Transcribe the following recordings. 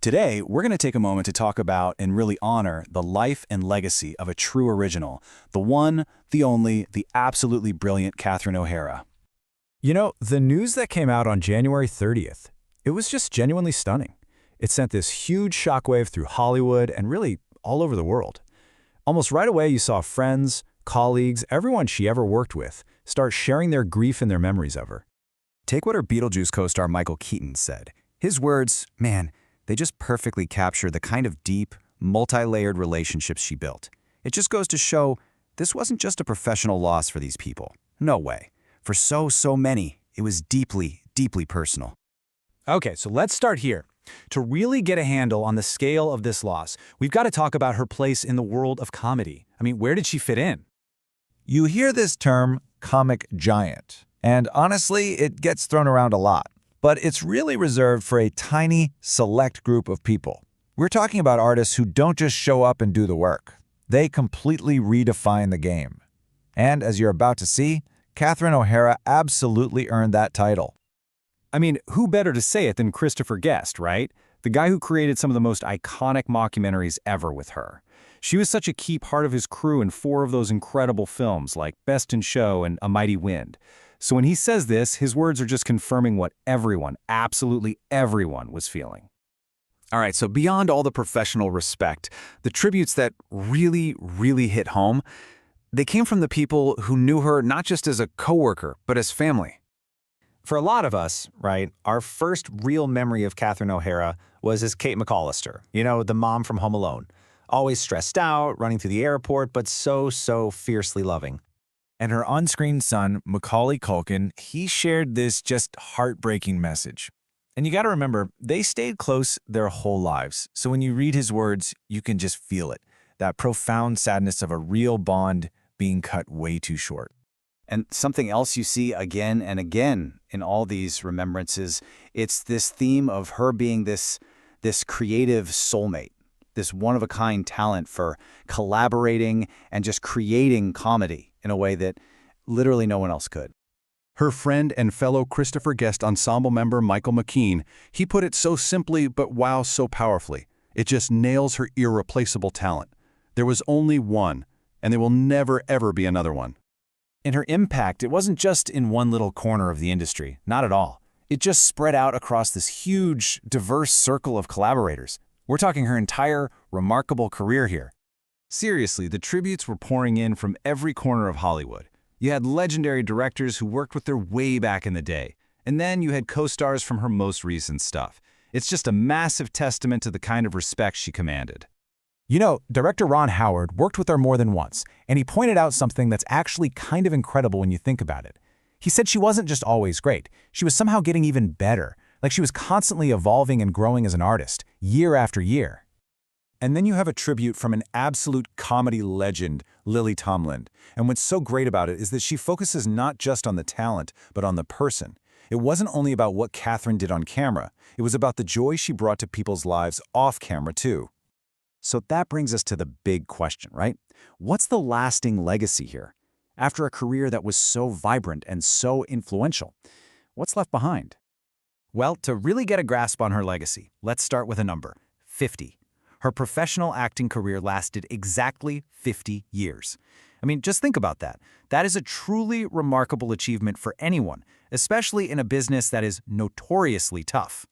Today, we're going to take a moment to talk about and really honor the life and legacy of a true original, the one, the only, the absolutely brilliant Catherine O'Hara. You know, the news that came out on January 30th, it was just genuinely stunning. It sent this huge shockwave through Hollywood and really all over the world. Almost right away, you saw friends, colleagues, everyone she ever worked with start sharing their grief and their memories of her. Take what her Beetlejuice co-star Michael Keaton said. His words, man, they just perfectly capture the kind of deep, multi-layered relationships she built. It just goes to show this wasn't just a professional loss for these people. No way. For so many, it was deeply, deeply personal. Okay, so let's start here. To really get a handle on the scale of this loss, we've got to talk about her place in the world of comedy. I mean, where did she fit in? You hear this term, comic giant, and honestly, it gets thrown around a lot. But it's really reserved for a tiny, select group of people. We're talking about artists who don't just show up and do the work. They completely redefine the game. And as you're about to see, Catherine O'Hara absolutely earned that title. I mean, who better to say it than Christopher Guest, right? The guy who created some of the most iconic mockumentaries ever with her. She was such a key part of his crew in 4 of those incredible films like Best in Show and A Mighty Wind. So when he says this, his words are just confirming what everyone, absolutely everyone, was feeling. All right, so beyond all the professional respect, the tributes that really hit home, they came from the people who knew her not just as a coworker, but as family. For a lot of us, right, our first real memory of Catherine O'Hara was as Kate McCallister, you know, the mom from Home Alone. Always stressed out, running through the airport, but so fiercely loving. And her on-screen son, Macaulay Culkin, he shared this just heartbreaking message. And you gotta remember, they stayed close their whole lives. So when you read his words, you can just feel it. That profound sadness of a real bond being cut way too short. And something else you see again and again in all these remembrances, it's this theme of her being this creative soulmate, this one-of-a-kind talent for collaborating and just creating comedy in a way that literally no one else could. Her friend and fellow Christopher Guest ensemble member Michael Keaton, he put it so simply but wow, so powerfully. It just nails her irreplaceable talent. There was only one, and there will never ever be another one. And her impact, it wasn't just in one little corner of the industry, not at all. It just spread out across this huge, diverse circle of collaborators. We're talking her entire remarkable career here. Seriously, the tributes were pouring in from every corner of Hollywood. You had legendary directors who worked with her way back in the day, and then you had co-stars from her most recent stuff. It's just a massive testament to the kind of respect she commanded. You know, director Ron Howard worked with her more than once, and he pointed out something that's actually kind of incredible when you think about it. He said she wasn't just always great, she was somehow getting even better, like she was constantly evolving and growing as an artist, year after year. And then you have a tribute from an absolute comedy legend, Lily Tomlin. And what's so great about it is that she focuses not just on the talent, but on the person. It wasn't only about what Catherine did on camera, it was about the joy she brought to people's lives off camera too. So that brings us to the big question, right? What's the lasting legacy here? After a career that was so vibrant and so influential, what's left behind? Well, to really get a grasp on her legacy, let's start with a number, 50. Her professional acting career lasted exactly 50 years. I mean, just think about that. That is a truly remarkable achievement for anyone, especially in a business that is notoriously tough.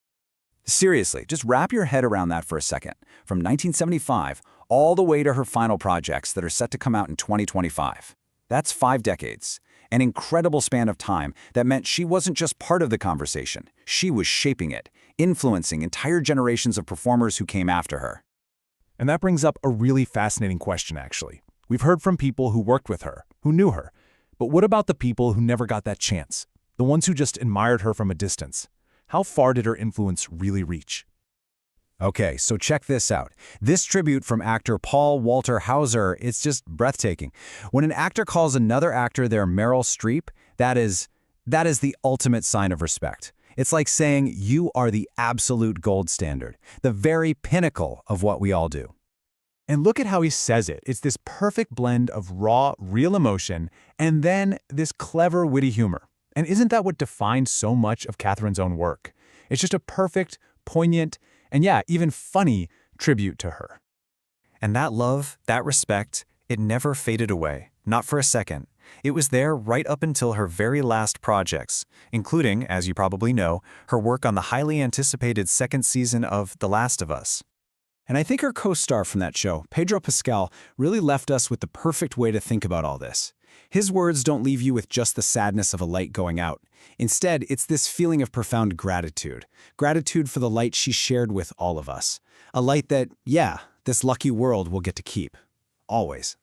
Seriously, just wrap your head around that for a second. From 1975 all the way to her final projects that are set to come out in 2025. That's 5 decades. An incredible span of time that meant she wasn't just part of the conversation. She was shaping it, influencing entire generations of performers who came after her. And that brings up a really fascinating question, actually. We've heard from people who worked with her, who knew her. But what about the people who never got that chance? The ones who just admired her from a distance? How far did her influence really reach? Okay, so check this out. This tribute from actor Paul Walter Hauser, it's just breathtaking. When an actor calls another actor their Meryl Streep, that is the ultimate sign of respect. It's like saying you are the absolute gold standard, the very pinnacle of what we all do. And look at how he says it. It's this perfect blend of raw, real emotion, and then this clever, witty humor. And isn't that what defines so much of Catherine's own work? It's just a perfect, poignant, and yeah, even funny tribute to her. And that love, that respect, it never faded away, not for a second. It was there right up until her very last projects, including, as you probably know, her work on the highly anticipated second season of The Last of Us. And I think her co-star from that show, Pedro Pascal, really left us with the perfect way to think about all this. His words don't leave you with just the sadness of a light going out. Instead, it's this feeling of profound gratitude. Gratitude for the light she shared with all of us. A light that, yeah, this lucky world will get to keep. Always.